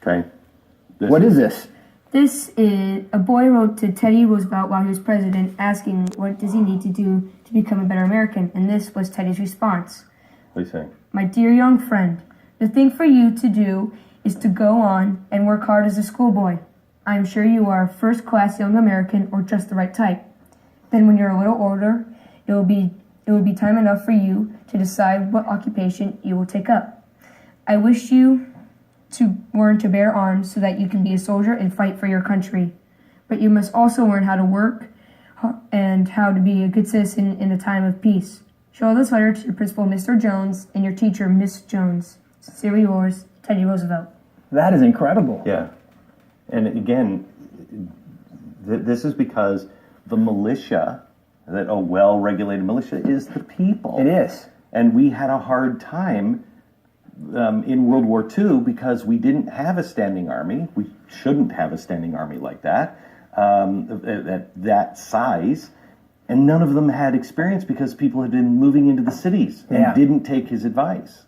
Okay. What is this? This is a boy wrote to Teddy Roosevelt while he was president asking what does he need to do to become a better American, and this was Teddy's response. What are you saying? My dear young friend, the thing for you to do is to go on and work hard as a schoolboy. I am sure you are a first-class young American or just the right type. Then when you're a little older, it will be time enough for you to decide what occupation you will take up. I wish you to learn to bear arms so that you can be a soldier and fight for your country. But you must also learn how to work and how to be a good citizen in a time of peace. Show this letter to your principal, Mr. Jones, and your teacher, Miss Jones. Sincerely yours, Teddy Roosevelt. That is incredible. Yeah. And again, this is because the militia, that a well-regulated militia, is the people. It is. And we had a hard time in World War II because we didn't have a standing army. We shouldn't have a standing army like that, at that size. And none of them had experience because people had been moving into the cities and didn't take his advice.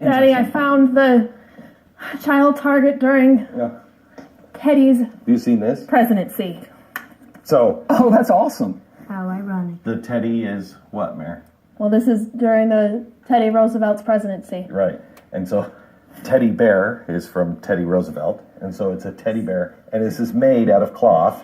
Daddy, I found the child target during Teddy's Have you seen this? presidency. So, Oh, that's awesome. How ironic. the Teddy is what, Mayor? Well, this is during the Teddy Roosevelt's presidency. Right. And so Teddy Bear is from Teddy Roosevelt. And so it's a teddy bear. And this is made out of cloth,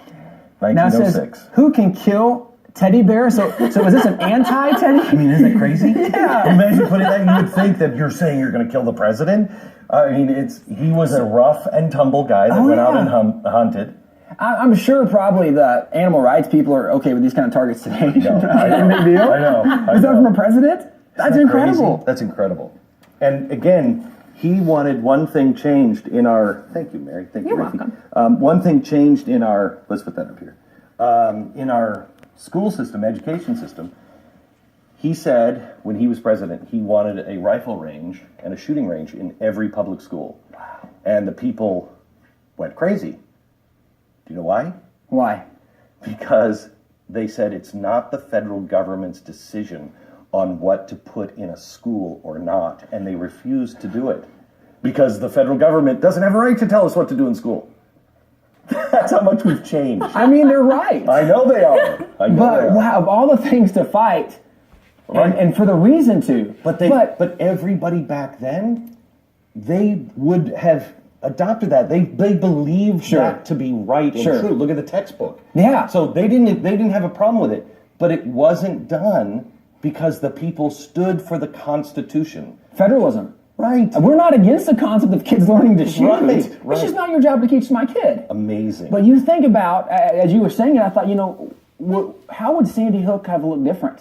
Now it 1906. says, who can kill teddy bear? So is this an anti-teddy? I mean, isn't it crazy? Yeah. Imagine putting that. You would think that you're saying you're going to kill the president. I mean, he was a rough and tumble guy that went out and hunted. I'm sure probably the animal rights people are okay with these kind of targets today. No, I know. Big deal? I know. Is that from a president? That's incredible. That's incredible. And again, he wanted one thing changed in our. Thank you, Mary. Thank you. You're Ricky. welcome. One thing changed in our. Let's put that up here. In our school system, education system. He said when he was president, he wanted a rifle range and a shooting range in every public school. Wow. And the people went crazy. Do you know why? Why? Because they said it's not the federal government's decision on what to put in a school or not, and they refused to do it because the federal government doesn't have a right to tell us what to do in school. That's how much we've changed. I mean, they're right. I know they are. But wow, of all the things to fight, and for the reason to. But everybody back then, they would have adopted that. They believed that to be right and true. Look at the textbook. Yeah. So they didn't have a problem with it, but it wasn't done because the people stood for the Constitution. Federalism. Right. We're not against the concept of kids learning to shoot. Right, It's just not your job to teach my kid. Amazing. But you think about, as you were saying it, I thought, how would Sandy Hook have looked different?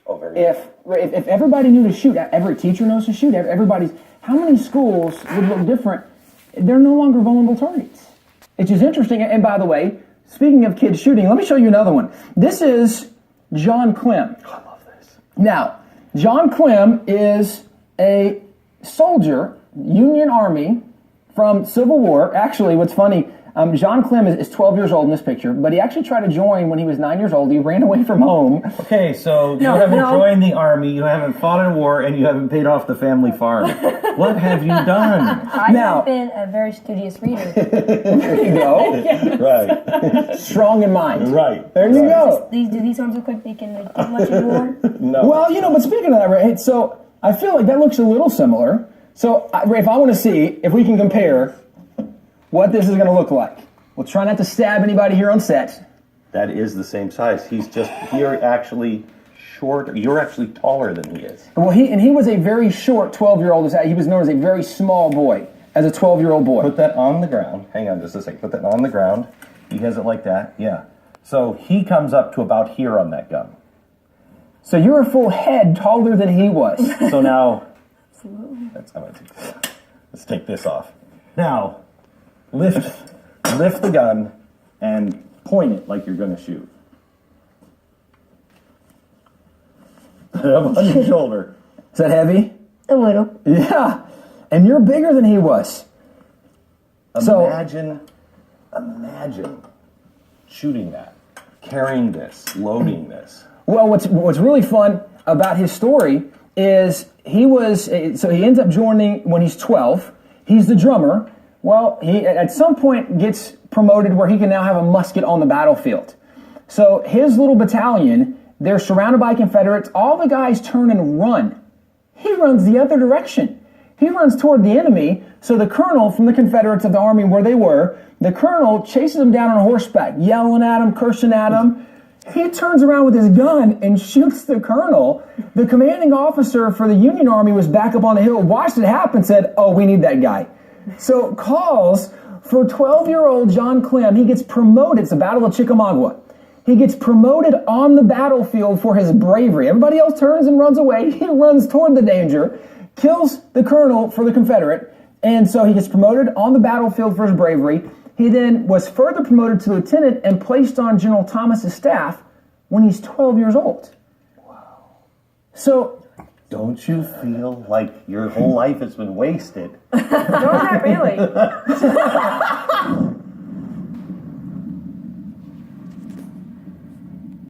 Oh, very If everybody knew to shoot, every teacher knows to shoot, how many schools would look different? They're no longer vulnerable targets. It's just interesting. And by the way, speaking of kids shooting, let me show you another one. This is John Clem. I love this. Now, John Clem is a soldier, Union Army, from Civil War. Actually, what's funny, John Clem is 12 years old in this picture, but he actually tried to join when he was 9 years old. He ran away from home. Okay, so you haven't joined the army, you haven't fought in a war, and you haven't paid off the family farm. What have you done? I have been a very studious reader. There you go. Right. Strong in mind. Right. There you go. Do these arms look like they can do much in war? No. Well, but speaking of that, right, so I feel like that looks a little similar. So, Rafe, I want to see if we can compare what this is going to look like. We'll try not to stab anybody here on set. That is the same size. You're actually short. You're actually taller than he is. Well, he was a very short 12-year-old. He was known as a very small boy, as a 12-year-old boy. Put that on the ground. Hang on just a second. Put that on the ground. He has it like that. Yeah. So he comes up to about here on that gun. So you're a full head taller than he was. So now, that's how I take this. Let's take this off. Now, lift the gun and point it like you're going to shoot. Put it up on your shoulder. Is that heavy? A little. Yeah. And you're bigger than he was. Imagine shooting that, carrying this, loading this. Well, what's really fun about his story is he ends up joining when he's 12. He's the drummer. Well, he at some point gets promoted where he can now have a musket on the battlefield. So his little battalion, they're surrounded by Confederates. All the guys turn and run. He runs the other direction. He runs toward the enemy. So the colonel from the Confederates of the army where they were, the colonel chases him down on horseback, yelling at him, cursing at him. He turns around with his gun and shoots the colonel. The commanding officer for the Union Army was back up on the hill, watched it happen, said, oh, we need that guy. So calls for 12-year-old John Clem. He gets promoted. It's the Battle of Chickamauga. He gets promoted on the battlefield for his bravery. Everybody else turns and runs away. He runs toward the danger, kills the colonel for the Confederate, and so he gets promoted on the battlefield for his bravery. He then was further promoted to lieutenant and placed on General Thomas's staff when he's 12 years old. Wow. So, don't you feel like your whole life has been wasted? No, not really.